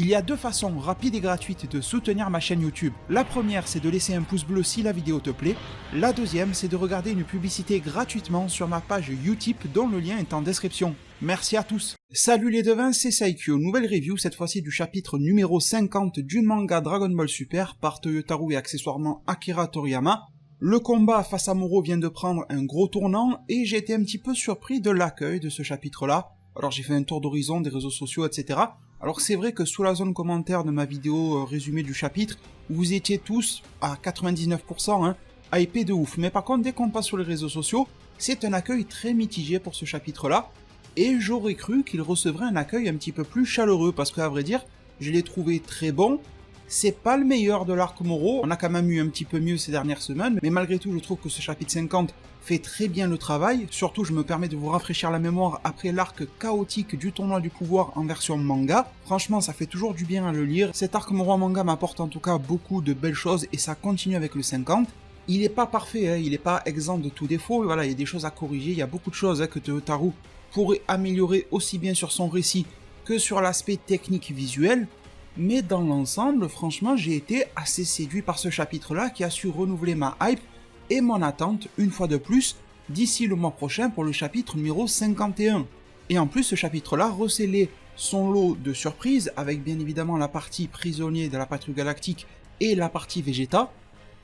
Il y a deux façons rapides et gratuites de soutenir ma chaîne YouTube. La première, c'est de laisser un pouce bleu si la vidéo te plaît. La deuxième, c'est de regarder une publicité gratuitement sur ma page Utip dont le lien est en description. Merci à tous. Salut les devins, c'est Saikyo, nouvelle review cette fois-ci du chapitre numéro 50 du manga Dragon Ball Super par Toyotarou et accessoirement Akira Toriyama. Le combat face à Moro vient de prendre un gros tournant et j'ai été un petit peu surpris de l'accueil de ce chapitre-là. Alors j'ai fait un tour d'horizon des réseaux sociaux, etc. Alors c'est vrai que sous la zone commentaire de ma vidéo résumée du chapitre, vous étiez tous, à 99%, hypés de ouf. Mais par contre, dès qu'on passe sur les réseaux sociaux, c'est un accueil très mitigé pour ce chapitre-là. Et j'aurais cru qu'il recevrait un accueil un petit peu plus chaleureux, parce qu'à vrai dire, je l'ai trouvé très bon. C'est pas le meilleur de l'arc Moro, on a quand même eu un petit peu mieux ces dernières semaines, mais malgré tout je trouve que ce chapitre 50 fait très bien le travail, surtout je me permets de vous rafraîchir la mémoire après l'arc chaotique du tournoi du pouvoir en version manga. Franchement ça fait toujours du bien à le lire, cet arc Moro en manga m'apporte en tout cas beaucoup de belles choses et ça continue avec le 50. Il est pas parfait, il est pas exempt de tout défaut, voilà, il y a des choses à corriger, il y a beaucoup de choses que Toyotarou pourrait améliorer aussi bien sur son récit que sur l'aspect technique visuel. Mais dans l'ensemble, franchement, j'ai été assez séduit par ce chapitre-là qui a su renouveler ma hype et mon attente, une fois de plus, d'ici le mois prochain pour le chapitre numéro 51. Et en plus, ce chapitre-là recélait son lot de surprises, avec bien évidemment la partie prisonnier de la patrouille galactique et la partie Vegeta,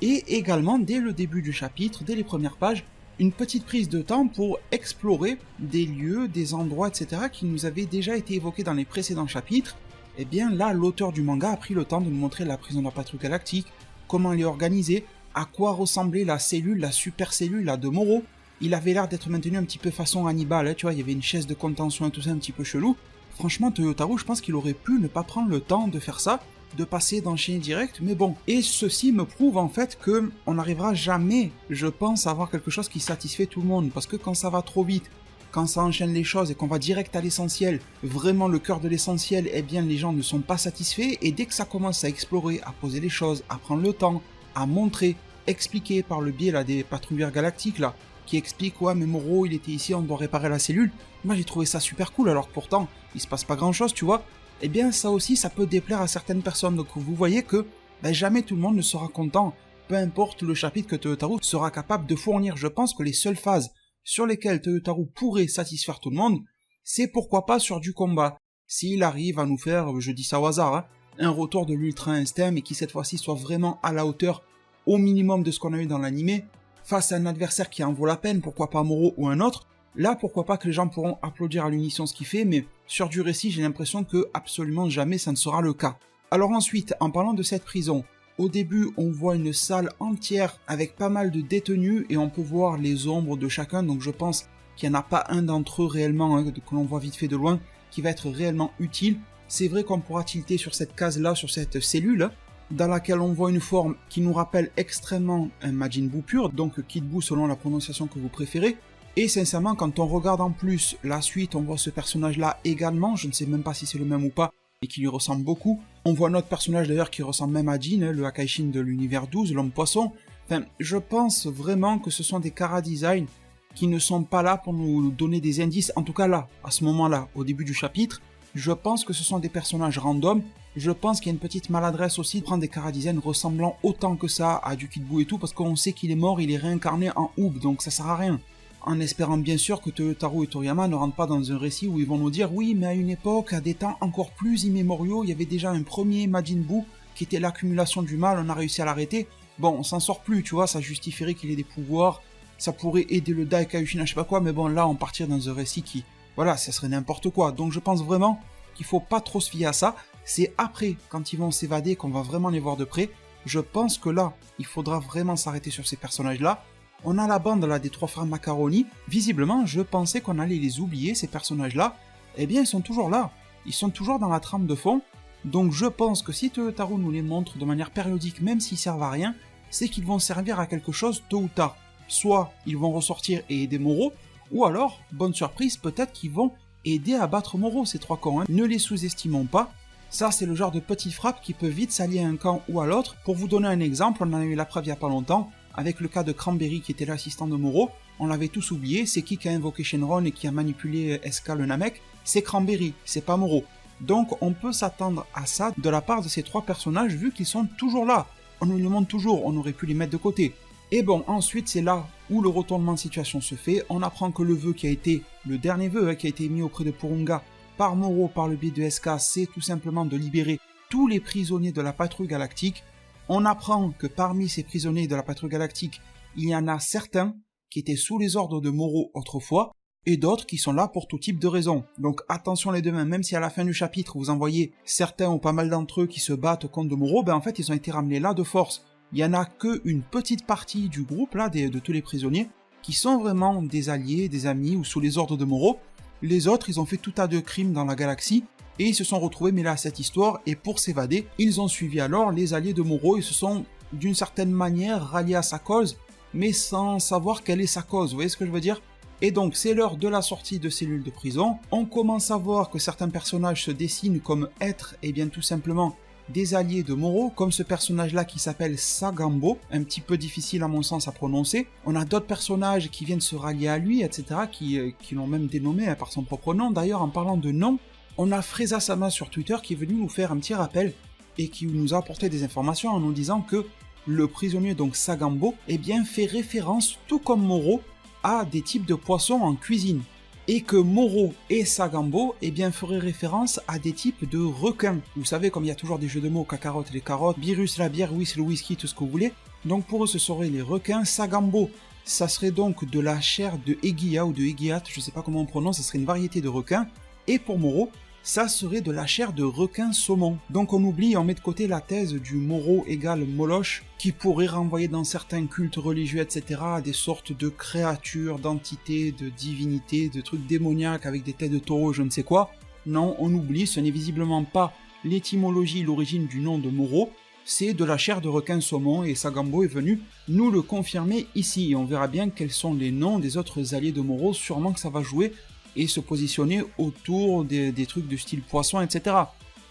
et également, dès le début du chapitre, dès les premières pages, une petite prise de temps pour explorer des lieux, des endroits, etc. qui nous avaient déjà été évoqués dans les précédents chapitres. Et bien là, l'auteur du manga a pris le temps de nous montrer la prison de la patrouille galactique, comment elle est organisée, à quoi ressemblait la cellule, la super cellule là, de Moro. Il avait l'air d'être maintenu un petit peu façon Hannibal, tu vois, il y avait une chaise de contention et tout ça un petit peu chelou. Franchement, Toyotarou, je pense qu'il aurait pu ne pas prendre le temps de faire ça, de passer d'enchaîner direct, mais bon. Et ceci me prouve en fait que on n'arrivera jamais, je pense, à avoir quelque chose qui satisfait tout le monde, parce que quand ça va trop vite, quand ça enchaîne les choses et qu'on va direct à l'essentiel, vraiment le cœur de l'essentiel, eh bien les gens ne sont pas satisfaits, et dès que ça commence à explorer, à poser les choses, à prendre le temps, à montrer, expliquer par le biais là, des patrouilleurs galactiques là, qui expliquent ouais mais Moro il était ici, on doit réparer la cellule, moi j'ai trouvé ça super cool alors que pourtant il se passe pas grand chose tu vois, eh bien ça aussi ça peut déplaire à certaines personnes, donc vous voyez que jamais tout le monde ne sera content, peu importe le chapitre que Toyotarou sera capable de fournir. Je pense que les seules phases sur lesquelles Toyotarou pourrait satisfaire tout le monde, c'est pourquoi pas sur du combat. S'il arrive à nous faire, je dis ça au hasard, un retour de l'Ultra Instinct, mais qui cette fois-ci soit vraiment à la hauteur, au minimum de ce qu'on a eu dans l'animé, face à un adversaire qui en vaut la peine, pourquoi pas Moro ou un autre, là pourquoi pas que les gens pourront applaudir à l'unisson ce qu'il fait, mais sur du récit j'ai l'impression que absolument jamais ça ne sera le cas. Alors ensuite, en parlant de cette prison, au début, on voit une salle entière avec pas mal de détenus et on peut voir les ombres de chacun, donc je pense qu'il n'y en a pas un d'entre eux réellement, que l'on voit vite fait de loin, qui va être réellement utile. C'est vrai qu'on pourra tilter sur cette case-là, sur cette cellule, dans laquelle on voit une forme qui nous rappelle extrêmement un Majin Buu pur, donc Kid Buu selon la prononciation que vous préférez. Et sincèrement, quand on regarde en plus la suite, on voit ce personnage-là également, je ne sais même pas si c'est le même ou pas, et qui lui ressemble beaucoup. On voit notre personnage d'ailleurs qui ressemble même à Jin, le Akaishin de l'univers 12, l'homme poisson. Enfin, je pense vraiment que ce sont des chara-design qui ne sont pas là pour nous donner des indices, en tout cas là, à ce moment-là, au début du chapitre. Je pense que ce sont des personnages random, je pense qu'il y a une petite maladresse aussi de prendre des chara-design ressemblant autant que ça à du Kid Buu et tout, parce qu'on sait qu'il est mort, il est réincarné en Oob, donc ça sert à rien. En espérant bien sûr que Toyotarou et Toriyama ne rentrent pas dans un récit où ils vont nous dire oui mais à une époque, à des temps encore plus immémoriaux, il y avait déjà un premier Majin Buu qui était l'accumulation du mal, on a réussi à l'arrêter. Bon, on s'en sort plus, tu vois, ça justifierait qu'il ait des pouvoirs, ça pourrait aider le Daikaioshin, je sais pas quoi, mais bon là on partirait dans un récit qui, voilà, ça serait n'importe quoi. Donc je pense vraiment qu'il faut pas trop se fier à ça, c'est après, quand ils vont s'évader, qu'on va vraiment les voir de près. Je pense que là, il faudra vraiment s'arrêter sur ces personnages-là. On a la bande là des trois frères Macaroni, visiblement je pensais qu'on allait les oublier ces personnages-là, eh bien ils sont toujours là, ils sont toujours dans la trame de fond, donc je pense que si Toyotarou nous les montre de manière périodique même s'ils servent à rien, c'est qu'ils vont servir à quelque chose tôt ou tard. Soit ils vont ressortir et aider Moro, ou alors, bonne surprise, peut-être qu'ils vont aider à battre Moro ces trois camps, ne les sous-estimons pas. Ça c'est le genre de petite frappe qui peut vite s'allier à un camp ou à l'autre. Pour vous donner un exemple, on en a eu la preuve il y a pas longtemps, avec le cas de Cranberry qui était l'assistant de Moro, on l'avait tous oublié, c'est qui a invoqué Shenron et qui a manipulé SK le Namek, c'est Cranberry, c'est pas Moro. Donc on peut s'attendre à ça de la part de ces 3 personnages vu qu'ils sont toujours là. On nous les montre toujours, on aurait pu les mettre de côté. Et bon, ensuite c'est là où le retournement de situation se fait. On apprend que le vœu qui a été, le dernier vœu qui a été émis auprès de Porunga par Moro par le biais de SK, c'est tout simplement de libérer tous les prisonniers de la patrouille galactique. On apprend que parmi ces prisonniers de la patrouille galactique, il y en a certains qui étaient sous les ordres de Moro autrefois, et d'autres qui sont là pour tout type de raisons. Donc attention les deux mains, même si à la fin du chapitre vous en voyez certains ou pas mal d'entre eux qui se battent contre Moro, ben en fait ils ont été ramenés là de force. Il y en a qu'une petite partie du groupe là, de tous les prisonniers, qui sont vraiment des alliés, des amis ou sous les ordres de Moro. Les autres, ils ont fait tout tas de crimes dans la galaxie, et ils se sont retrouvés mêlés à cette histoire, et pour s'évader, ils ont suivi alors les alliés de Moro, et se sont d'une certaine manière ralliés à sa cause, mais sans savoir quelle est sa cause, vous voyez ce que je veux dire? Et donc c'est l'heure de la sortie de cellules de prison, on commence à voir que certains personnages se dessinent comme être, et bien tout simplement, des alliés de Moro, comme ce personnage-là qui s'appelle Sagambo, un petit peu difficile à mon sens à prononcer. On a d'autres personnages qui viennent se rallier à lui, etc., qui l'ont même dénommé par son propre nom. D'ailleurs, en parlant de nom, on a Freza Sama sur Twitter qui est venu nous faire un petit rappel et qui nous a apporté des informations en nous disant que le prisonnier, donc Sagambo, eh bien, fait référence, tout comme Moro, à des types de poissons en cuisine. Et que Moro et Sagambo eh bien, feraient référence à des types de requins. Vous savez, comme il y a toujours des jeux de mots, cacarotte les carottes, virus la bière, whis le whisky, tout ce que vous voulez. Donc pour eux, ce seraient les requins. Sagambo, ça serait donc de la chair de Egia ou de Egiat, je ne sais pas comment on prononce, ça serait une variété de requins. Et pour Moro, ça serait de la chair de requin saumon. Donc on oublie, on met de côté la thèse du Moro égale Moloch, qui pourrait renvoyer dans certains cultes religieux, etc., à des sortes de créatures, d'entités, de divinités, de trucs démoniaques avec des têtes de taureau, je ne sais quoi. Non, on oublie, ce n'est visiblement pas l'étymologie, l'origine du nom de Moro, c'est de la chair de requin saumon, et Sagambo est venu nous le confirmer ici. Et on verra bien quels sont les noms des autres alliés de Moro, sûrement que ça va jouer et se positionner autour des trucs du style poisson, etc.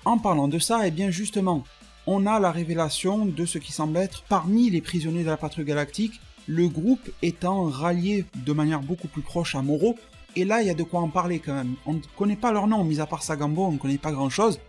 En parlant de ça, eh bien justement, on a la révélation de ce qui semble être parmi les prisonniers de la patrouille galactique, le groupe étant rallié de manière beaucoup plus proche à Moro, et là il y a de quoi en parler quand même. On ne connaît pas leur nom, mis à part Sagambo, on ne connaît pas grand chose,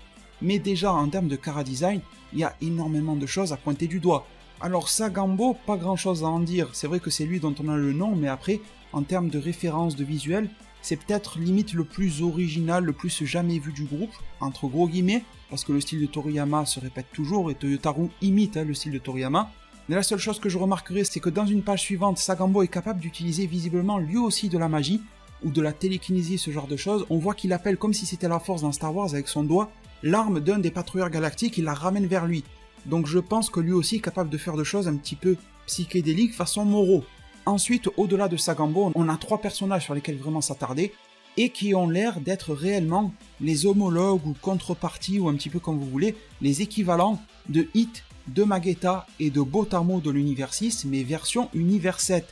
mais déjà en termes de chara design, il y a énormément de choses à pointer du doigt. Alors Sagambo, pas grand chose à en dire, c'est vrai que c'est lui dont on a le nom, mais après, en termes de référence de visuel, c'est peut-être limite le plus original, le plus jamais vu du groupe, entre gros guillemets, parce que le style de Toriyama se répète toujours, et Toyotarou imite le style de Toriyama. Mais la seule chose que je remarquerai, c'est que dans une page suivante, Sagambo est capable d'utiliser visiblement lui aussi de la magie, ou de la télékinésie, ce genre de choses. On voit qu'il appelle, comme si c'était la force dans Star Wars avec son doigt, l'arme d'un des patrouilleurs galactiques, il la ramène vers lui. Donc je pense que lui aussi est capable de faire des choses un petit peu psychédéliques façon Moro. Ensuite, au-delà de Sagambo, on a 3 personnages sur lesquels vraiment s'attarder, et qui ont l'air d'être réellement les homologues ou contreparties, ou un petit peu comme vous voulez, les équivalents de Hit, de Magetta et de Botamo de l'univers 6, mais version univers 7.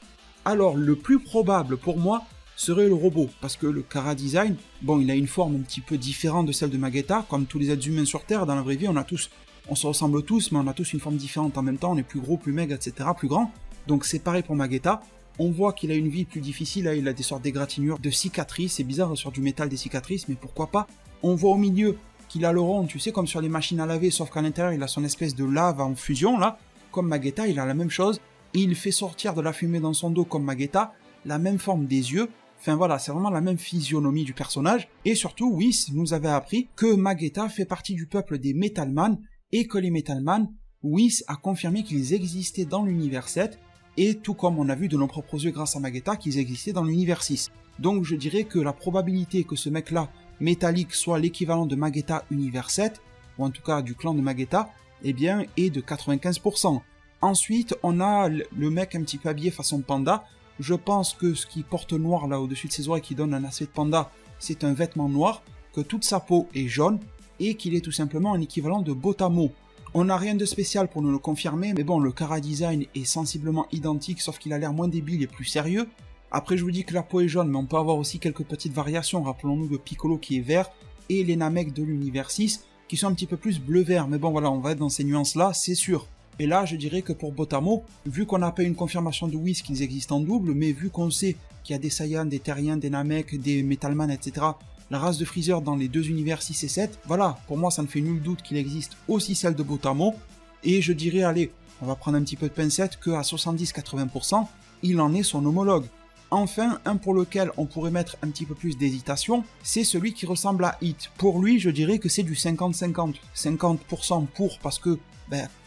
Alors, le plus probable pour moi serait le robot, parce que le chara design, bon, il a une forme un petit peu différente de celle de Magetta, comme tous les êtres humains sur Terre, dans la vraie vie, on se ressemble tous, mais on a tous une forme différente en même temps, on est plus gros, plus maigre, etc., plus grand. Donc c'est pareil pour Magetta, on voit qu'il a une vie plus difficile, là il a des sortes d'égratignures, de cicatrices, c'est bizarre sur du métal des cicatrices, mais pourquoi pas. On voit au milieu qu'il a le rond, tu sais, comme sur les machines à laver, sauf qu'à l'intérieur il a son espèce de lave en fusion là, comme Magetta, il a la même chose, et il fait sortir de la fumée dans son dos comme Magetta, la même forme des yeux, enfin voilà, c'est vraiment la même physionomie du personnage, et surtout Whis nous avait appris que Magetta fait partie du peuple des Metalman, et que les Metalman, Whis a confirmé qu'ils existaient dans l'univers 7, et tout comme on a vu de nos propres yeux grâce à Magetta qu'ils existaient dans l'univers 6. Donc je dirais que la probabilité que ce mec-là, métallique, soit l'équivalent de Magetta univers 7, ou en tout cas du clan de Magetta, eh bien, est de 95%. Ensuite, on a le mec un petit peu habillé façon panda. Je pense que ce qui porte noir là au-dessus de ses oreilles qui donne un aspect de panda, c'est un vêtement noir, que toute sa peau est jaune, et qu'il est tout simplement un équivalent de Botamo. On n'a rien de spécial pour nous le confirmer, mais bon, le chara design est sensiblement identique, sauf qu'il a l'air moins débile et plus sérieux. Après, je vous dis que la peau est jaune, mais on peut avoir aussi quelques petites variations. Rappelons-nous de Piccolo qui est vert, et les Namek de l'univers 6, qui sont un petit peu plus bleu-vert. Mais bon, voilà, on va être dans ces nuances-là, c'est sûr. Et là, je dirais que pour Botamo, vu qu'on n'a pas une confirmation de Whis qu'ils existent en double, mais vu qu'on sait qu'il y a des Saiyans, des Terriens, des Namek, des Metalman, etc., la race de Freezer dans les deux univers 6 et 7, voilà, pour moi ça ne fait nul doute qu'il existe aussi celle de Botamo, et je dirais, allez, on va prendre un petit peu de pincette, qu'à 70-80%, il en est son homologue. Enfin, un pour lequel on pourrait mettre un petit peu plus d'hésitation, c'est celui qui ressemble à Hit. Pour lui, je dirais que c'est du 50-50. 50% parce que,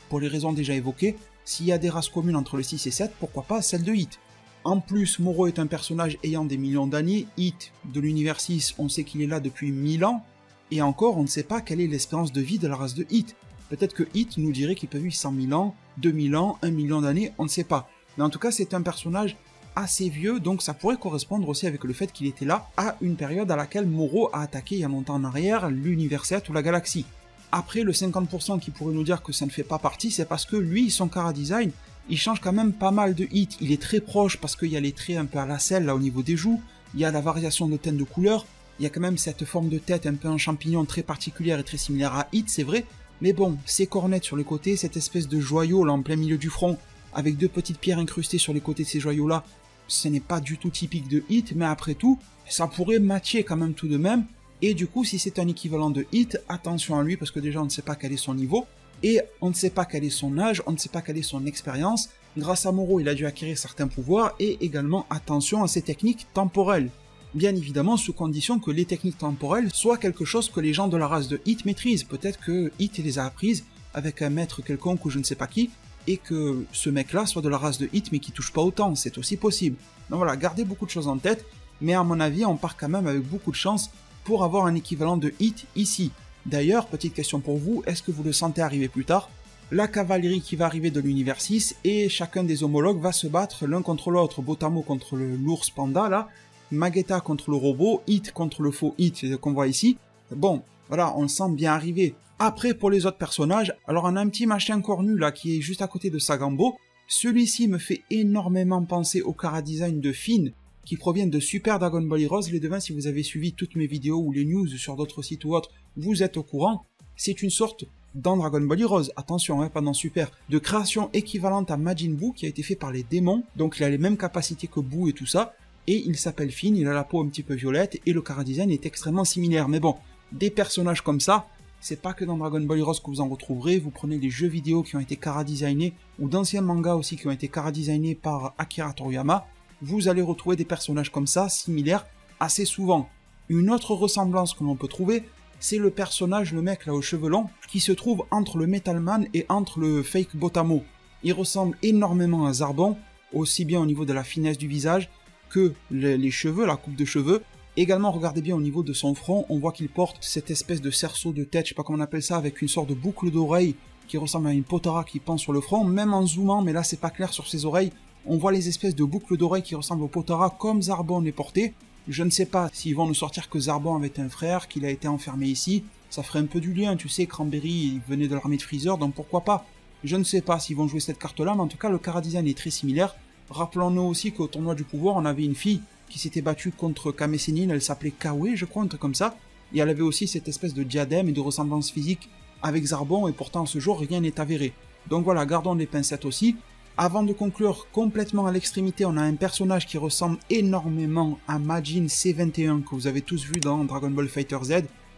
pour les raisons déjà évoquées, s'il y a des races communes entre le 6 et 7, pourquoi pas celle de Hit. En plus, Moro est un personnage ayant des millions d'années. Hit, de l'univers 6, on sait qu'il est là depuis 1000 ans. Et encore, on ne sait pas quelle est l'espérance de vie de la race de Hit. Peut-être que Hit nous dirait qu'il peut vivre 100 000 ans, 2000 ans, 1 million d'années, on ne sait pas. Mais en tout cas, c'est un personnage assez vieux, donc ça pourrait correspondre aussi avec le fait qu'il était là à une période à laquelle Moro a attaqué il y a longtemps en arrière l'univers 7 ou la galaxie. Après, le 50% qui pourrait nous dire que ça ne fait pas partie, c'est parce que lui, son chara-design, il change quand même pas mal de Hit. Il est très proche parce qu'il y a les traits un peu à la selle là au niveau des joues, il y a la variation de teinte de couleur, il y a quand même cette forme de tête un peu en champignon très particulière et très similaire à Hit, c'est vrai, mais bon, ces cornettes sur les côtés, cette espèce de joyau là en plein milieu du front, avec deux petites pierres incrustées sur les côtés de ces joyaux là, ce n'est pas du tout typique de Hit, mais après tout, ça pourrait matcher quand même tout de même, et du coup, si c'est un équivalent de Hit, attention à lui, parce que déjà on ne sait pas quel est son niveau, et on ne sait pas quel est son âge, on ne sait pas quelle est son expérience. Grâce à Moro, il a dû acquérir certains pouvoirs, et également attention à ses techniques temporelles. Bien évidemment, sous condition que les techniques temporelles soient quelque chose que les gens de la race de Hit maîtrisent. Peut-être que Hit les a apprises avec un maître quelconque ou je ne sais pas qui, et que ce mec-là soit de la race de Hit mais qui touche pas autant, c'est aussi possible. Donc voilà, gardez beaucoup de choses en tête, mais à mon avis, on part quand même avec beaucoup de chance pour avoir un équivalent de Hit ici. D'ailleurs, petite question pour vous, est-ce que vous le sentez arriver plus tard? La cavalerie qui va arriver de l'univers 6, et chacun des homologues va se battre l'un contre l'autre, Botamo contre l'ours panda là, Magetta contre le robot, Hit contre le faux Hit qu'on voit ici. Bon, voilà, on le sent bien arriver. Après, pour les autres personnages, alors on a un petit machin cornu là qui est juste à côté de Sagambo. Celui-ci me fait énormément penser au chara-design de Finn, qui proviennent de Super Dragon Ball Heroes. Les devins, si vous avez suivi toutes mes vidéos ou les news sur d'autres sites ou autres, vous êtes au courant. C'est une sorte, dans Dragon Ball Heroes, attention, pas dans Super, de création équivalente à Majin Buu qui a été fait par les démons, donc il a les mêmes capacités que Buu et tout ça, et il s'appelle Finn, il a la peau un petit peu violette, et le chara-design est extrêmement similaire. Mais bon, des personnages comme ça, c'est pas que dans Dragon Ball Heroes que vous en retrouverez, vous prenez des jeux vidéo qui ont été chara-designés, ou d'anciens mangas aussi qui ont été chara-designés par Akira Toriyama, vous allez retrouver des personnages comme ça, similaires, assez souvent. Une autre ressemblance que l'on peut trouver, c'est le personnage, le mec là aux cheveux longs, qui se trouve entre le Metal Man et entre le fake Botamo. Il ressemble énormément à Zarbon, aussi bien au niveau de la finesse du visage, que les cheveux, la coupe de cheveux. Également, regardez bien au niveau de son front, on voit qu'il porte cette espèce de cerceau de tête, je sais pas comment on appelle ça, avec une sorte de boucle d'oreille qui ressemble à une potara qui pend sur le front, même en zoomant, mais là c'est pas clair sur ses oreilles, on voit les espèces de boucles d'oreilles qui ressemblent aux potara comme Zarbon les portait. Je ne sais pas s'ils vont nous sortir que Zarbon avait un frère, qu'il a été enfermé ici, ça ferait un peu du lien, tu sais, Cranberry il venait de l'armée de Freezer, donc pourquoi pas. Je ne sais pas s'ils vont jouer cette carte-là, mais en tout cas le chara-design est très similaire. Rappelons-nous aussi qu'au tournoi du pouvoir, on avait une fille qui s'était battue contre Kame Sennin, elle s'appelait Kawe, je crois, un truc comme ça, et elle avait aussi cette espèce de diadème et de ressemblance physique avec Zarbon, et pourtant à ce jour, rien n'est avéré. Donc voilà, gardons les pincettes aussi. Avant de conclure complètement à l'extrémité, on a un personnage qui ressemble énormément à Majin C21, que vous avez tous vu dans Dragon Ball Fighter Z,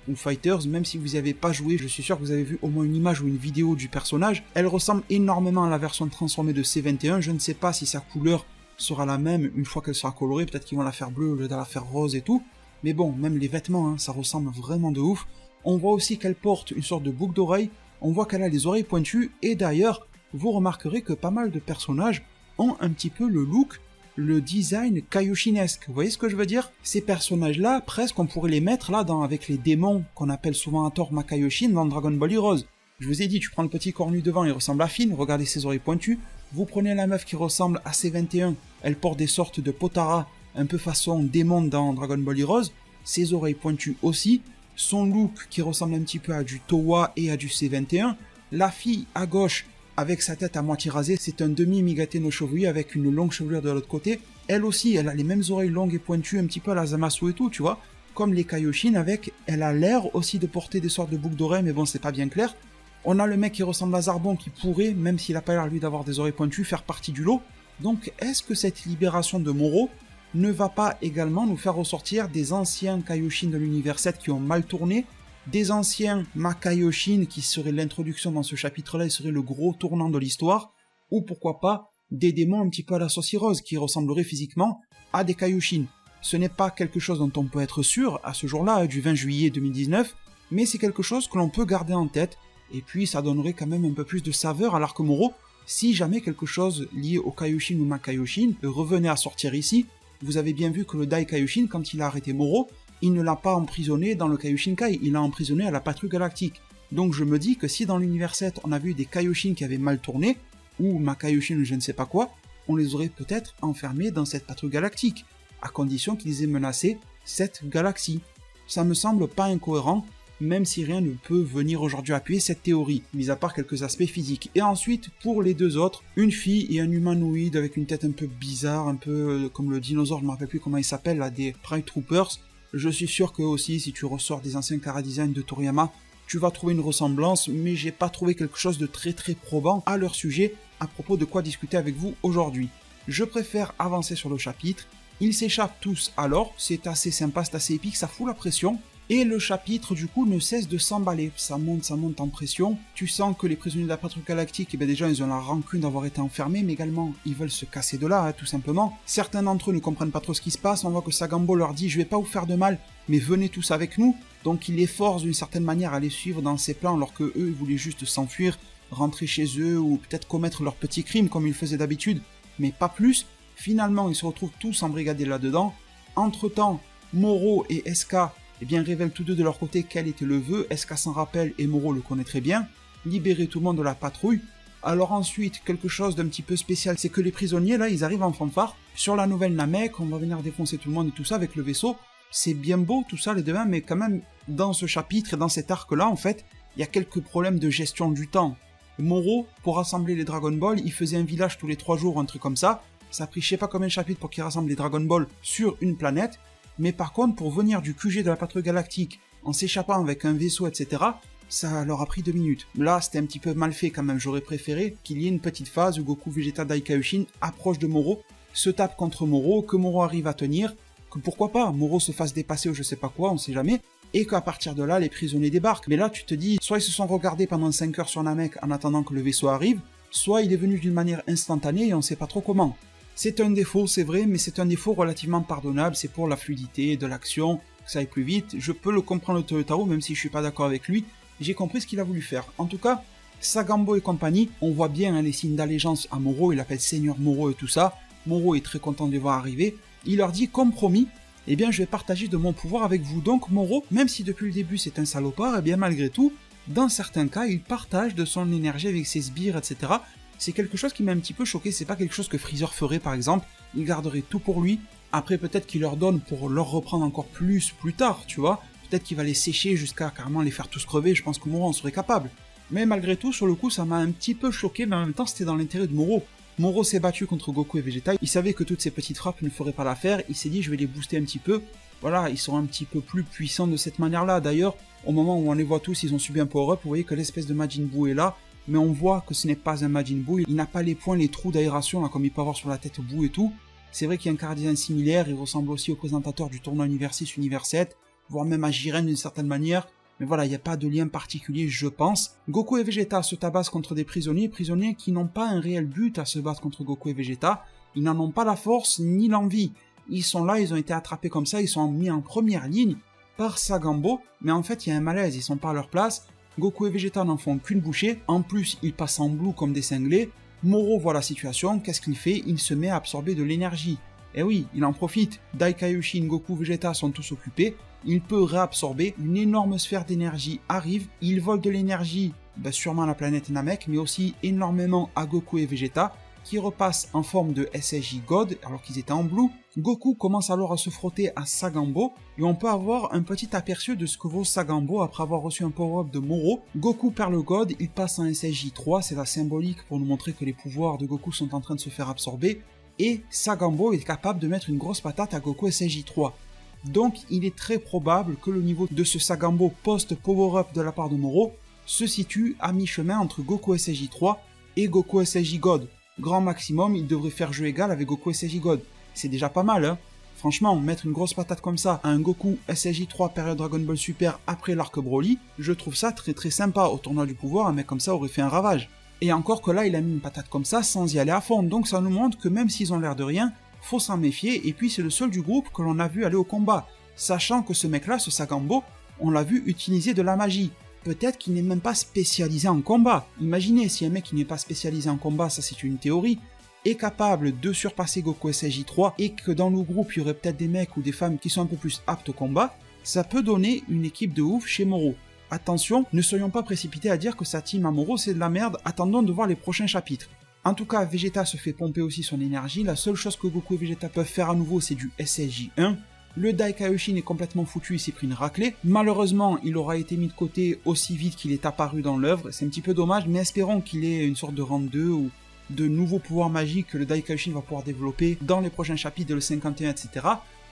ou Fighters, même si vous n'y avez pas joué, je suis sûr que vous avez vu au moins une image ou une vidéo du personnage. Elle ressemble énormément à la version transformée de C21, je ne sais pas si sa couleur sera la même une fois qu'elle sera colorée, peut-être qu'ils vont la faire bleue au lieu de la faire rose et tout, mais bon, même les vêtements, ça ressemble vraiment de ouf. On voit aussi qu'elle porte une sorte de boucle d'oreille, on voit qu'elle a les oreilles pointues, et d'ailleurs, vous remarquerez que pas mal de personnages ont un petit peu le look, le design kaioshinesque. Vous voyez ce que je veux dire? Ces personnages-là, presque on pourrait les mettre là avec les démons qu'on appelle souvent à tort Makaioshin dans Dragon Ball Heroes. Je vous ai dit, tu prends le petit cornu devant, il ressemble à Finn, regardez ses oreilles pointues. Vous prenez la meuf qui ressemble à C21, elle porte des sortes de potara, un peu façon démon dans Dragon Ball Heroes, ses oreilles pointues aussi, son look qui ressemble un petit peu à du Towa et à du C21, la fille à gauche avec sa tête à moitié rasée, c'est un demi-Migate no Shoryu avec une longue chevelure de l'autre côté, elle aussi, elle a les mêmes oreilles longues et pointues, un petit peu à la Zamasu et tout, tu vois, comme les Kaioshin avec, elle a l'air aussi de porter des sortes de boucles d'oreilles, mais bon, c'est pas bien clair. On a le mec qui ressemble à Zarbon qui pourrait, même s'il a pas l'air lui d'avoir des oreilles pointues, faire partie du lot. Donc est-ce que cette libération de Moro ne va pas également nous faire ressortir des anciens Kaioshin de l'univers 7 qui ont mal tourné, des anciens Makaioshin qui seraient l'introduction dans ce chapitre-là et seraient le gros tournant de l'histoire, ou pourquoi pas des démons un petit peu à la Saucy Rose qui ressembleraient physiquement à des Kaioshin. Ce n'est pas quelque chose dont on peut être sûr à ce jour-là, du 20 juillet 2019, mais c'est quelque chose que l'on peut garder en tête, et puis ça donnerait quand même un peu plus de saveur à l'arc Moro si jamais quelque chose lié au Kaioshin ou Makaioshin revenait à sortir ici. Vous avez bien vu que le Dai Kaioshin, quand il a arrêté Moro, il ne l'a pas emprisonné dans le Kaioshinkai, il l'a emprisonné à la Patrouille Galactique. Donc je me dis que si dans l'univers 7 on a vu des Kaioshin qui avaient mal tourné, ou Makaioshin ou je ne sais pas quoi, on les aurait peut-être enfermés dans cette Patrouille Galactique, à condition qu'ils aient menacé cette galaxie. Ça me semble pas incohérent, même si rien ne peut venir aujourd'hui appuyer cette théorie, mis à part quelques aspects physiques. Et ensuite, pour les deux autres, une fille et un humanoïde avec une tête un peu bizarre, un peu comme le dinosaure, je me rappelle plus comment il s'appelle, là, des Pride Troopers. Je suis sûr que aussi, si tu ressors des anciens chara-design de Toriyama, tu vas trouver une ressemblance, mais j'ai pas trouvé quelque chose de très probant à leur sujet, à propos de quoi discuter avec vous aujourd'hui. Je préfère avancer sur le chapitre. Ils s'échappent tous alors, c'est assez sympa, c'est assez épique, ça fout la pression. Et le chapitre, du coup, ne cesse de s'emballer. Ça monte en pression. Tu sens que les prisonniers de la Patrouille Galactique, déjà, ils ont la rancune d'avoir été enfermés, mais également, ils veulent se casser de là, tout simplement. Certains d'entre eux ne comprennent pas trop ce qui se passe. On voit que Sagambo leur dit « Je vais pas vous faire de mal, mais venez tous avec nous ». Donc, il les force d'une certaine manière à les suivre dans ses plans, alors que eux, ils voulaient juste s'enfuir, rentrer chez eux, ou peut-être commettre leurs petits crimes, comme ils faisaient d'habitude, mais pas plus. Finalement, ils se retrouvent tous embrigadés là-dedans. Entre-temps, Moro et SK révèlent tous deux de leur côté quel était le vœu. SK s'en rappelle et Moro le connaît très bien. Libérer tout le monde de la patrouille. Alors ensuite, quelque chose d'un petit peu spécial, c'est que les prisonniers, là, ils arrivent en fanfare. Sur la nouvelle Namek, on va venir défoncer tout le monde et tout ça avec le vaisseau. C'est bien beau tout ça, les devins, mais quand même, dans ce chapitre et dans cet arc-là, en fait, il y a quelques problèmes de gestion du temps. Moro, pour rassembler les Dragon Ball, il faisait un village tous les 3 jours, un truc comme ça. Ça a pris je sais pas combien de chapitres pour qu'il rassemble les Dragon Ball sur une planète. Mais par contre, pour venir du QG de la Patrouille Galactique, en s'échappant avec un vaisseau, etc., ça leur a pris 2 minutes. Là, c'était un petit peu mal fait quand même. J'aurais préféré qu'il y ait une petite phase où Goku, Vegeta, Dai Kaioshin approche de Moro, se tape contre Moro, que Moro arrive à tenir, que pourquoi pas, Moro se fasse dépasser ou je sais pas quoi, on sait jamais, et qu'à partir de là, les prisonniers débarquent. Mais là, tu te dis, soit ils se sont regardés pendant 5 heures sur Namek en attendant que le vaisseau arrive, soit il est venu d'une manière instantanée et on sait pas trop comment. C'est un défaut, c'est vrai, mais c'est un défaut relativement pardonnable, c'est pour la fluidité de l'action, que ça aille plus vite. Je peux le comprendre, le Toyotaro, même si je suis pas d'accord avec lui, j'ai compris ce qu'il a voulu faire. En tout cas, Sagambo et compagnie, on voit bien les signes d'allégeance à Moro, il appelle Seigneur Moro et tout ça. Moro est très content de les voir arriver. Il leur dit, comme promis, je vais partager de mon pouvoir avec vous. Donc Moro, même si depuis le début c'est un salopard, malgré tout, dans certains cas, il partage de son énergie avec ses sbires, etc. C'est quelque chose qui m'a un petit peu choqué, c'est pas quelque chose que Freezer ferait par exemple, il garderait tout pour lui, après peut-être qu'il leur donne pour leur reprendre encore plus tard, tu vois, peut-être qu'il va les sécher jusqu'à carrément les faire tous crever, je pense que Moro en serait capable. Mais malgré tout, sur le coup, ça m'a un petit peu choqué, mais en même temps c'était dans l'intérêt de Moro. Moro s'est battu contre Goku et Vegeta, il savait que toutes ces petites frappes ne feraient pas l'affaire, il s'est dit je vais les booster un petit peu, voilà, ils seront un petit peu plus puissants de cette manière-là. D'ailleurs, au moment où on les voit tous, ils ont subi un power-up, vous voyez que l'espèce de Majin Buu est là, mais on voit que ce n'est pas un Majin Buu, il n'a pas les points, les trous d'aération, là, comme il peut avoir sur la tête Buu et tout. C'est vrai qu'il y a un chara-design similaire, il ressemble aussi au présentateur du tournoi Univers 6, Univers 7, voire même à Jiren d'une certaine manière, mais voilà, il n'y a pas de lien particulier, je pense. Goku et Vegeta se tabassent contre des prisonniers qui n'ont pas un réel but à se battre contre Goku et Vegeta, ils n'en ont pas la force ni l'envie. Ils sont là, ils ont été attrapés comme ça, ils sont mis en première ligne par Sagambo, mais en fait il y a un malaise, ils sont pas à leur place. Goku et Vegeta n'en font qu'une bouchée, en plus ils passent en blue comme des cinglés. Moro voit la situation, qu'est-ce qu'il fait? Il se met à absorber de l'énergie. Et oui, il en profite, Dai Kaioshin, Goku, Vegeta sont tous occupés, il peut réabsorber, une énorme sphère d'énergie arrive, il vole de l'énergie, sûrement à la planète Namek, mais aussi énormément à Goku et Vegeta, qui repassent en forme de SSJ God, alors qu'ils étaient en blue. Goku commence alors à se frotter à Sagambo, et on peut avoir un petit aperçu de ce que vaut Sagambo après avoir reçu un power-up de Moro. Goku perd le God, il passe en SSJ 3, c'est la symbolique pour nous montrer que les pouvoirs de Goku sont en train de se faire absorber, et Sagambo est capable de mettre une grosse patate à Goku SSJ 3. Donc il est très probable que le niveau de ce Sagambo post-power-up de la part de Moro se situe à mi-chemin entre Goku SSJ 3 et Goku SSJ God. Grand maximum, il devrait faire jeu égal avec Goku SSJ God. C'est déjà pas mal, hein. Franchement, mettre une grosse patate comme ça à un Goku SSJ3 période Dragon Ball Super après l'arc Broly, je trouve ça très très sympa. Au tournoi du pouvoir, un mec comme ça aurait fait un ravage. Et encore que là, il a mis une patate comme ça sans y aller à fond, donc ça nous montre que même s'ils ont l'air de rien, faut s'en méfier, et puis c'est le seul du groupe que l'on a vu aller au combat, sachant que ce mec-là, ce Sagambo, on l'a vu utiliser de la magie. Peut-être qu'il n'est même pas spécialisé en combat. Imaginez si un mec qui n'est pas spécialisé en combat, ça c'est une théorie, est capable de surpasser Goku SSJ3 et que dans le groupe il y aurait peut-être des mecs ou des femmes qui sont un peu plus aptes au combat, ça peut donner une équipe de ouf chez Moro. Attention, ne soyons pas précipités à dire que sa team à Moro c'est de la merde, attendons de voir les prochains chapitres. En tout cas, Vegeta se fait pomper aussi son énergie, la seule chose que Goku et Vegeta peuvent faire à nouveau c'est du SSJ1. Le Dai Kaioshin est complètement foutu, il s'est pris une raclée. Malheureusement, il aura été mis de côté aussi vite qu'il est apparu dans l'œuvre, c'est un petit peu dommage, mais espérons qu'il ait une sorte de rang 2 ou de nouveaux pouvoirs magiques que le Dai Kaioshin va pouvoir développer dans les prochains chapitres, le 51, etc.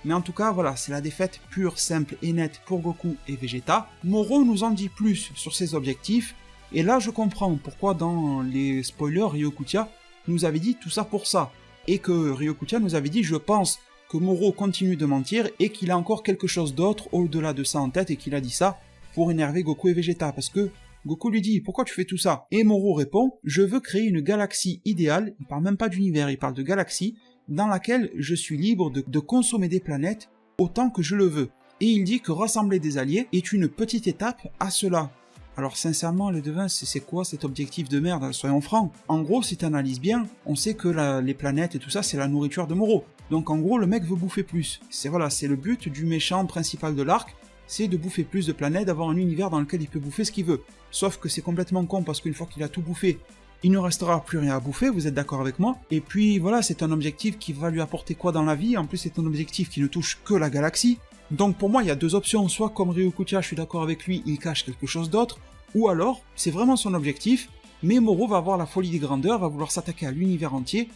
Mais en tout cas, voilà, c'est la défaite pure, simple et nette pour Goku et Vegeta. Moro nous en dit plus sur ses objectifs, et là je comprends pourquoi dans les spoilers, Ryokutia nous avait dit tout ça pour ça, et que Ryokutia nous avait dit « je pense que Moro continue de mentir et qu'il a encore quelque chose d'autre au-delà de ça en tête et qu'il a dit ça pour énerver Goku et Vegeta, parce que Goku lui dit « pourquoi tu fais tout ça ?» Et Moro répond « je veux créer une galaxie idéale », il parle même pas d'univers, il parle de galaxie, dans laquelle je suis libre de consommer des planètes autant que je le veux. Et il dit que rassembler des alliés est une petite étape à cela. Alors sincèrement, les devins, c'est quoi cet objectif de merde, soyons francs. En gros, si tu analyses bien, on sait que les planètes et tout ça, c'est la nourriture de Moro. Donc en gros, le mec veut bouffer plus. C'est le but du méchant principal de l'arc, c'est de bouffer plus de planètes, d'avoir un univers dans lequel il peut bouffer ce qu'il veut. Sauf que c'est complètement con parce qu'une fois qu'il a tout bouffé, il ne restera plus rien à bouffer, vous êtes d'accord avec moi? Et puis voilà, c'est un objectif qui va lui apporter quoi dans la vie? En plus, c'est un objectif qui ne touche que la galaxie. Donc pour moi, il y a deux options, soit comme Ryokutia, je suis d'accord avec lui, il cache quelque chose d'autre, ou alors, c'est vraiment son objectif, mais Moro va avoir la folie des grandeurs, va vouloir s'attaquer à l'univers entier,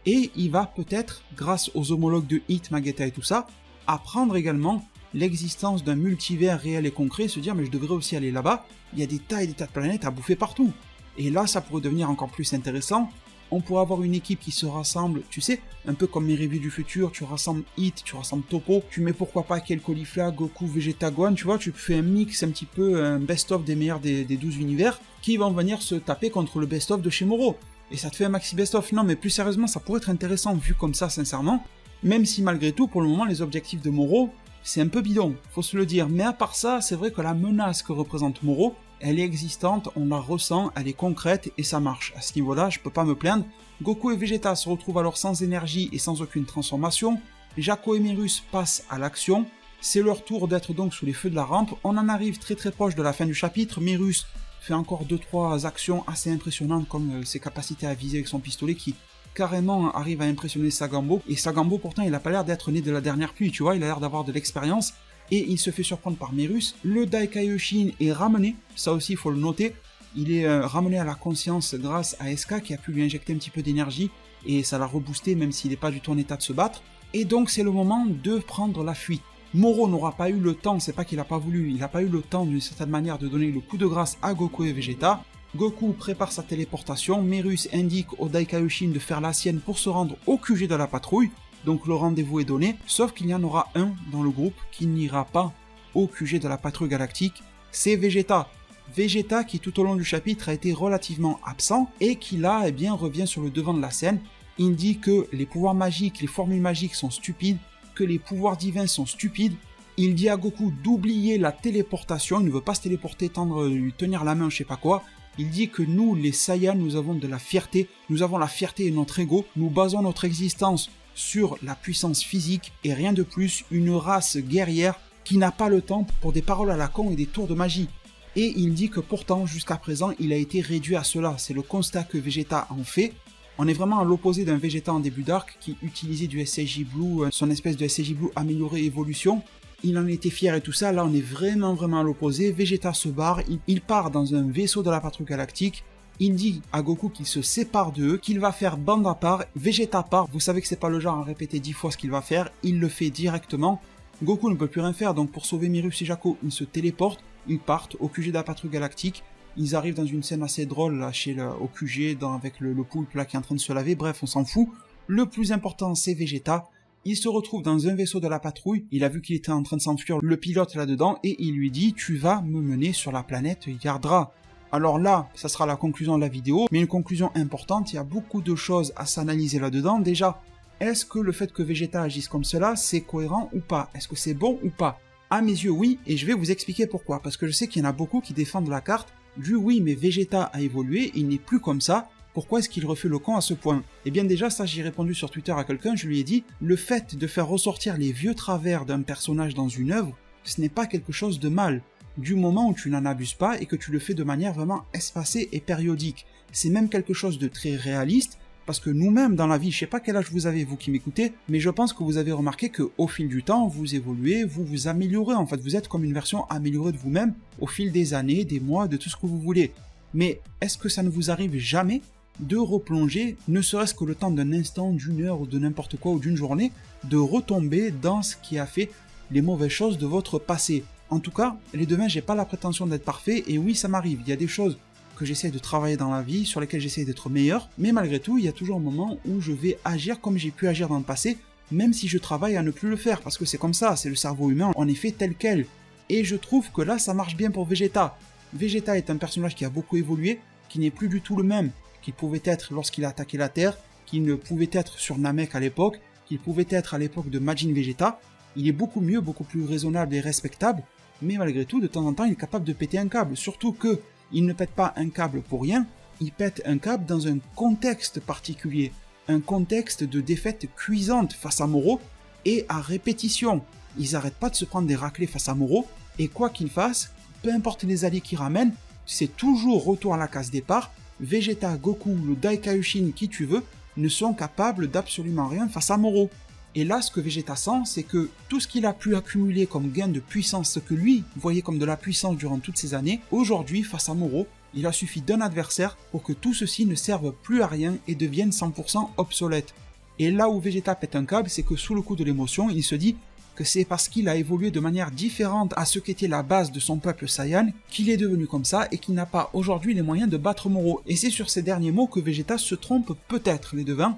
et il va peut-être, grâce aux homologues de Hit, Magetta et tout ça, apprendre également l'existence d'un multivers réel et concret, se dire mais je devrais aussi aller là-bas, il y a des tas et des tas de planètes à bouffer partout. Et là, ça pourrait devenir encore plus intéressant. On pourrait avoir une équipe qui se rassemble, tu sais, un peu comme mes reviews du futur, tu rassembles Hit, tu rassembles Toppo, tu mets pourquoi pas quel Caulifla, Goku, Vegeta, Gohan, tu vois, tu fais un mix un petit peu, un best-of des meilleurs des 12 univers, qui vont venir se taper contre le best-of de chez Moro. Et ça te fait un maxi best-of. Non, mais plus sérieusement, ça pourrait être intéressant vu comme ça, sincèrement. Même si malgré tout, pour le moment, les objectifs de Moro, c'est un peu bidon, faut se le dire. Mais à part ça, c'est vrai que la menace que représente Moro, elle est existante, on la ressent, elle est concrète et ça marche. À ce niveau-là, je peux pas me plaindre. Goku et Vegeta se retrouvent alors sans énergie et sans aucune transformation. Jaco et Mérus passent à l'action. C'est leur tour d'être donc sous les feux de la rampe. On en arrive très très proche de la fin du chapitre. Mérus fait encore 2-3 actions assez impressionnantes comme ses capacités à viser avec son pistolet qui carrément arrive à impressionner Sagambo. Et Sagambo pourtant il a pas l'air d'être né de la dernière pluie, tu vois, il a l'air d'avoir de l'expérience. Et il se fait surprendre par Mérus. Le Dai Kaioshin est ramené, ça aussi il faut le noter. Il est ramené à la conscience grâce à SK qui a pu lui injecter un petit peu d'énergie et ça l'a reboosté même s'il n'est pas du tout en état de se battre. Et donc c'est le moment de prendre la fuite. Moro n'aura pas eu le temps, c'est pas qu'il n'a pas voulu, il n'a pas eu le temps d'une certaine manière de donner le coup de grâce à Goku et Vegeta. Goku prépare sa téléportation, Mérus indique au Dai Kaioshin de faire la sienne pour se rendre au QG de la patrouille. Donc le rendez-vous est donné, sauf qu'il y en aura un dans le groupe qui n'ira pas au QG de la patrouille galactique, c'est Vegeta. Vegeta qui tout au long du chapitre a été relativement absent et qui là revient sur le devant de la scène. Il dit que les pouvoirs magiques, les formules magiques sont stupides, que les pouvoirs divins sont stupides. Il dit à Goku d'oublier la téléportation, il ne veut pas se téléporter, lui tenir la main, je sais pas quoi. Il dit que nous, les Saiyans, nous avons de la fierté, nous avons la fierté et notre ego, nous basons notre existence sur la puissance physique et rien de plus, une race guerrière qui n'a pas le temps pour des paroles à la con et des tours de magie. Et il dit que pourtant, jusqu'à présent, il a été réduit à cela, c'est le constat que Vegeta en fait. On est vraiment à l'opposé d'un Vegeta en début d'arc qui utilisait du SSJ Blue, son espèce de SSJ Blue amélioré évolution. Il en était fier et tout ça, là on est vraiment à l'opposé. Vegeta se barre, il part dans un vaisseau de la patrouille galactique. Il dit à Goku qu'il se sépare d'eux, qu'il va faire bande à part, Vegeta part, vous savez que c'est pas le genre à répéter 10 fois ce qu'il va faire, il le fait directement. Goku ne peut plus rien faire, donc pour sauver Mérus et Jaco, il se téléporte, ils partent au QG de la patrouille galactique, ils arrivent dans une scène assez drôle là, au QG, avec le poulpe là qui est en train de se laver, bref on s'en fout. Le plus important c'est Vegeta, Il se retrouve dans un vaisseau de la patrouille, il a vu qu'il était en train de s'enfuir le pilote là-dedans, et il lui dit « Tu vas me mener sur la planète Yardra ». Alors là, ça sera la conclusion de la vidéo, mais une conclusion importante, il y a beaucoup de choses à s'analyser là-dedans. Déjà, est-ce que le fait que Vegeta agisse comme cela, c'est cohérent ou pas? Est-ce que c'est bon ou pas? À mes yeux, oui, et je vais vous expliquer pourquoi. Parce que je sais qu'il y en a beaucoup qui défendent la carte du oui, mais Vegeta a évolué, il n'est plus comme ça, pourquoi est-ce qu'il refait le camp à ce point? Eh bien déjà, ça j'ai répondu sur Twitter à quelqu'un, je lui ai dit, le fait de faire ressortir les vieux travers d'un personnage dans une œuvre, ce n'est pas quelque chose de mal, du moment où tu n'en abuses pas et que tu le fais de manière vraiment espacée et périodique. C'est même quelque chose de très réaliste, parce que nous-mêmes dans la vie, je sais pas quel âge vous avez vous qui m'écoutez, mais je pense que vous avez remarqué que au fil du temps, vous évoluez, vous vous améliorez, en fait vous êtes comme une version améliorée de vous-même au fil des années, des mois, de tout ce que vous voulez. Mais est-ce que ça ne vous arrive jamais de replonger, ne serait-ce que le temps d'un instant, d'une heure ou de n'importe quoi ou d'une journée, de retomber dans ce qui a fait les mauvaises choses de votre passé? En tout cas, les devins, j'ai pas la prétention d'être parfait, et oui, ça m'arrive, il y a des choses que j'essaie de travailler dans la vie, sur lesquelles j'essaie d'être meilleur, mais malgré tout, il y a toujours un moment où je vais agir comme j'ai pu agir dans le passé, même si je travaille à ne plus le faire, parce que c'est comme ça, c'est le cerveau humain, en effet tel quel. Et je trouve que là, ça marche bien pour Vegeta. Vegeta est un personnage qui a beaucoup évolué, qui n'est plus du tout le même qu'il pouvait être lorsqu'il a attaqué la Terre, qu'il ne pouvait être sur Namek à l'époque, qu'il pouvait être à l'époque de Majin Vegeta. Il est beaucoup mieux, beaucoup plus raisonnable et respectable, mais malgré tout, de temps en temps, il est capable de péter un câble, surtout que il ne pète pas un câble pour rien, il pète un câble dans un contexte particulier, un contexte de défaite cuisante face à Moro, et à répétition. Ils n'arrêtent pas de se prendre des raclées face à Moro, et quoi qu'ils fassent, peu importe les alliés qu'ils ramènent, c'est toujours retour à la case départ. Vegeta, Goku, le Daikaioshin, qui tu veux, ne sont capables d'absolument rien face à Moro. Et là, ce que Vegeta sent, c'est que tout ce qu'il a pu accumuler comme gain de puissance, ce que lui voyait comme de la puissance durant toutes ces années, aujourd'hui, face à Moro, il a suffi d'un adversaire pour que tout ceci ne serve plus à rien et devienne 100% obsolète. Et là où Vegeta pète un câble, c'est que sous le coup de l'émotion, il se dit que c'est parce qu'il a évolué de manière différente à ce qu'était la base de son peuple Saiyan, qu'il est devenu comme ça et qu'il n'a pas aujourd'hui les moyens de battre Moro. Et c'est sur ces derniers mots que Vegeta se trompe peut-être, les devins,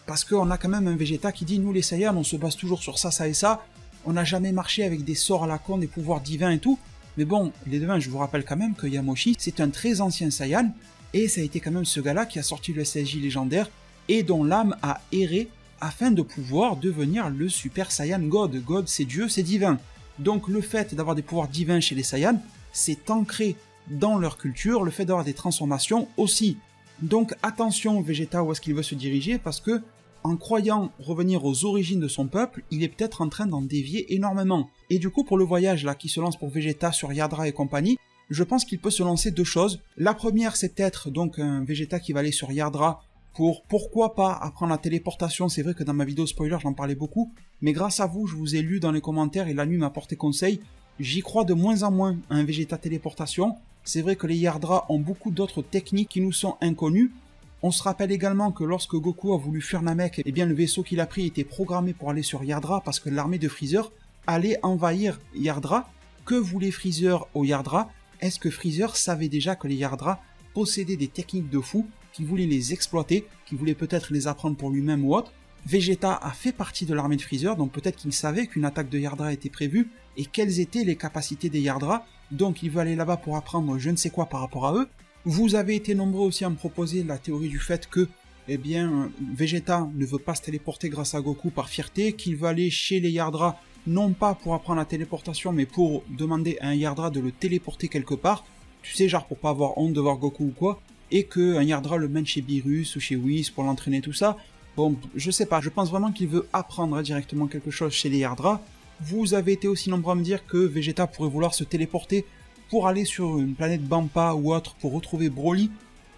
parce qu'on a quand même un Vegeta qui dit « Nous les Saiyans, on se base toujours sur ça, ça et ça, on n'a jamais marché avec des sorts à la con, des pouvoirs divins et tout. » Mais bon, les devins, je vous rappelle quand même que Yamoshi, c'est un très ancien Saiyan, et ça a été quand même ce gars-là qui a sorti le SSJ légendaire, et dont l'âme a erré afin de pouvoir devenir le Super Saiyan God. God, c'est Dieu, c'est divin. Donc le fait d'avoir des pouvoirs divins chez les Saiyans, c'est ancré dans leur culture, le fait d'avoir des transformations aussi. Donc attention Vegeta où est-ce qu'il veut se diriger, parce que en croyant revenir aux origines de son peuple, il est peut-être en train d'en dévier énormément. Et du coup pour le voyage là qui se lance pour Vegeta sur Yardra et compagnie, je pense qu'il peut se lancer deux choses. La première, c'est peut-être donc un Vegeta qui va aller sur Yardra pour, pourquoi pas, apprendre la téléportation. C'est vrai que dans ma vidéo spoiler j'en parlais beaucoup, mais grâce à vous je vous ai lu dans les commentaires et la nuit m'a porté conseil. J'y crois de moins en moins à un Vegeta téléportation. C'est vrai que les Yardra ont beaucoup d'autres techniques qui nous sont inconnues. On se rappelle également que lorsque Goku a voulu fuir Namek, eh bien le vaisseau qu'il a pris était programmé pour aller sur Yardra parce que l'armée de Freezer allait envahir Yardra. Que voulait Freezer au Yardra? Est-ce que Freezer savait déjà que les Yardra possédaient des techniques de fou, qu'il voulait les exploiter, qu'il voulait peut-être les apprendre pour lui-même ou autre? Vegeta a fait partie de l'armée de Freezer, donc peut-être qu'il savait qu'une attaque de Yardra était prévue, et quelles étaient les capacités des Yardra, donc il veut aller là-bas pour apprendre je ne sais quoi par rapport à eux. Vous avez été nombreux aussi à me proposer la théorie du fait que, eh bien, Vegeta ne veut pas se téléporter grâce à Goku par fierté, qu'il veut aller chez les Yardra, non pas pour apprendre la téléportation, mais pour demander à un Yardra de le téléporter quelque part, tu sais, genre pour pas avoir honte de voir Goku ou quoi, et qu'un Yardra le mène chez Beerus ou chez Whis pour l'entraîner, tout ça. Bon, je sais pas, je pense vraiment qu'il veut apprendre directement quelque chose chez les Yardra. Vous avez été aussi nombreux à me dire que Vegeta pourrait vouloir se téléporter pour aller sur une planète Bampa ou autre pour retrouver Broly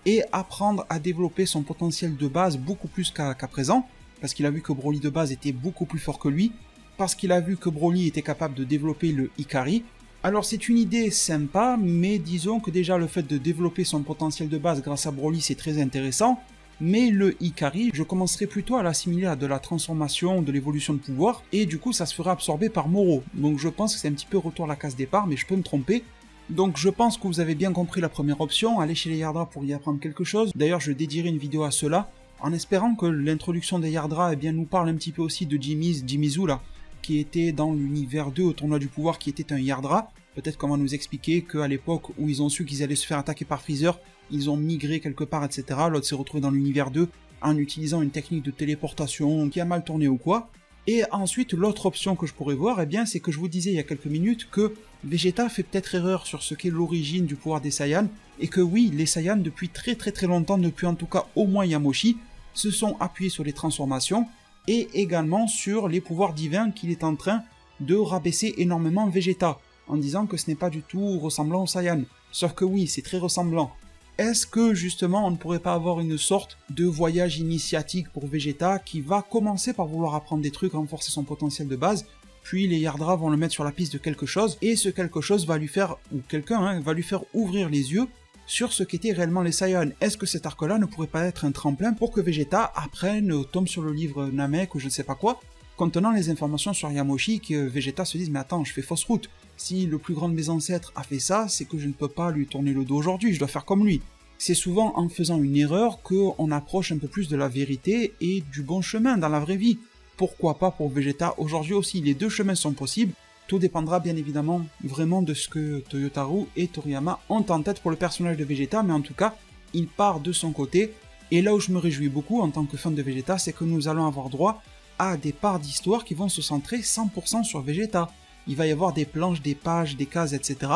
et apprendre à développer son potentiel de base beaucoup plus qu'à présent, parce qu'il a vu que Broly de base était beaucoup plus fort que lui, parce qu'il a vu que Broly était capable de développer le Ikari. Alors c'est une idée sympa, mais disons que déjà le fait de développer son potentiel de base grâce à Broly c'est très intéressant, mais le Ikari, je commencerai plutôt à l'assimiler à de la transformation, de l'évolution de pouvoir, et du coup ça se fera absorber par Moro. Donc je pense que c'est un petit peu retour à la case départ, mais je peux me tromper. Donc je pense que vous avez bien compris la première option, aller chez les Yardra pour y apprendre quelque chose. D'ailleurs je dédierai une vidéo à cela, en espérant que l'introduction des Yardra eh bien, nous parle un petit peu aussi de Jimizu là, qui était dans l'univers 2 au tournoi du pouvoir, qui était un Yardra. Peut-être qu'on va nous expliquer qu'à l'époque où ils ont su qu'ils allaient se faire attaquer par Freezer, ils ont migré quelque part, etc. L'autre s'est retrouvé dans l'univers 2 en utilisant une technique de téléportation qui a mal tourné ou quoi. Et ensuite, l'autre option que je pourrais voir, eh bien, c'est que je vous disais il y a quelques minutes que Vegeta fait peut-être erreur sur ce qu'est l'origine du pouvoir des Saiyans, et que oui, les Saiyans, depuis très longtemps, depuis en tout cas au moins Yamoshi, se sont appuyés sur les transformations, et également sur les pouvoirs divins qu'il est en train de rabaisser énormément Vegeta, en disant que ce n'est pas du tout ressemblant aux Saiyans. Sauf que oui, c'est très ressemblant. Est-ce que justement on ne pourrait pas avoir une sorte de voyage initiatique pour Vegeta qui va commencer par vouloir apprendre des trucs, renforcer son potentiel de base, puis les Yardra vont le mettre sur la piste de quelque chose, et ce quelque chose va lui faire, ou quelqu'un va lui faire ouvrir les yeux sur ce qu'étaient réellement les Saiyans. Est-ce que cet arc-là ne pourrait pas être un tremplin pour que Vegeta apprenne, tombe sur le livre Namek ou je ne sais pas quoi, contenant les informations sur Yamoshi, que Vegeta se dise mais attends, je fais fausse route. Si le plus grand de mes ancêtres a fait ça, c'est que je ne peux pas lui tourner le dos aujourd'hui, je dois faire comme lui. C'est souvent en faisant une erreur qu'on approche un peu plus de la vérité et du bon chemin dans la vraie vie. Pourquoi pas pour Vegeta aujourd'hui aussi, les deux chemins sont possibles, tout dépendra bien évidemment vraiment de ce que Toyotarou et Toriyama ont en tête pour le personnage de Vegeta, mais en tout cas, il part de son côté, et là où je me réjouis beaucoup en tant que fan de Vegeta, c'est que nous allons avoir droit à des parts d'histoire qui vont se centrer 100% sur Vegeta. Il va y avoir des planches, des pages, des cases, etc.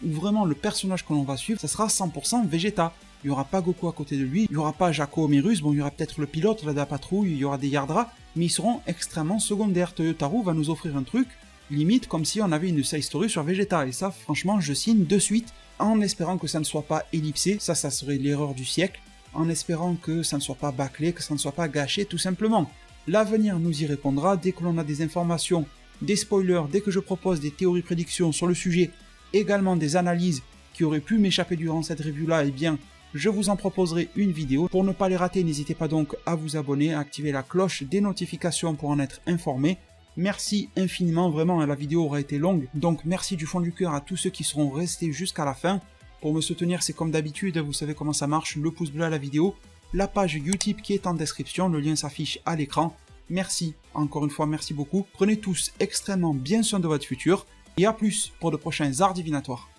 où vraiment le personnage que l'on va suivre, ça sera 100% Vegeta. Il n'y aura pas Goku à côté de lui, il n'y aura pas Jaco Omerus, bon il y aura peut-être le pilote, la patrouille, il y aura des Yardra, mais ils seront extrêmement secondaires. Toyotarou va nous offrir un truc, limite comme si on avait une side story sur Vegeta, et ça franchement je signe de suite, en espérant que ça ne soit pas ellipsé, ça serait l'erreur du siècle, en espérant que ça ne soit pas bâclé, que ça ne soit pas gâché tout simplement. L'avenir nous y répondra dès que l'on a des informations, des spoilers, dès que je propose des théories prédictions sur le sujet, également des analyses qui auraient pu m'échapper durant cette review-là, eh bien, je vous en proposerai une vidéo. Pour ne pas les rater, n'hésitez pas donc à vous abonner, à activer la cloche des notifications pour en être informé. Merci infiniment, vraiment, la vidéo aura été longue, donc merci du fond du cœur à tous ceux qui seront restés jusqu'à la fin. Pour me soutenir, c'est comme d'habitude, vous savez comment ça marche, le pouce bleu à la vidéo, la page Utip qui est en description, le lien s'affiche à l'écran. Merci, encore une fois, merci beaucoup. Prenez tous extrêmement bien soin de votre futur, et à plus pour de prochains arts divinatoires.